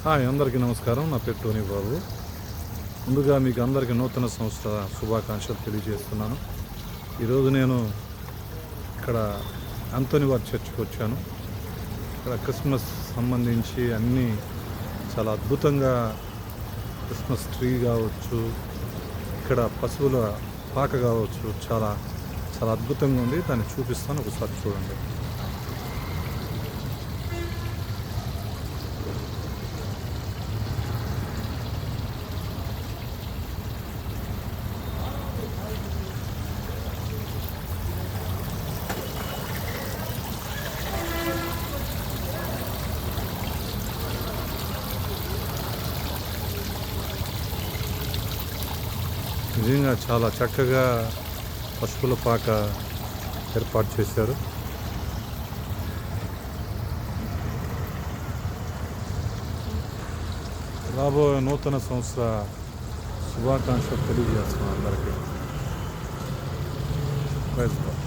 Hi, అందరికీ నమస్కారం. నా పేరు టోనీ బాబు. ముందుగా మీకు అందరికీ నూతన సంవత్సర శుభాకాంక్షలు తెలియజేస్తున్నాను. ఈరోజు నేను ఇక్కడ ఆంథోనీ వారి చర్చ్కి వచ్చాను. ఇక్కడ క్రిస్మస్ సంబంధించి అన్నీ చాలా అద్భుతంగా, క్రిస్మస్ ట్రీ కావచ్చు, ఇక్కడ పశువుల పాక కావచ్చు, చాలా చాలా అద్భుతంగా ఉంది. దాన్ని చూపిస్తాను, ఒకసారి చూడండి. నిజంగా చాలా చక్కగా పశువుల పాక ఏర్పాటు చేశారు. రాబోయే నూతన సంవత్సర శుభాకాంక్షలు తెలియజేస్తున్నాను అందరికీ. Praise lord.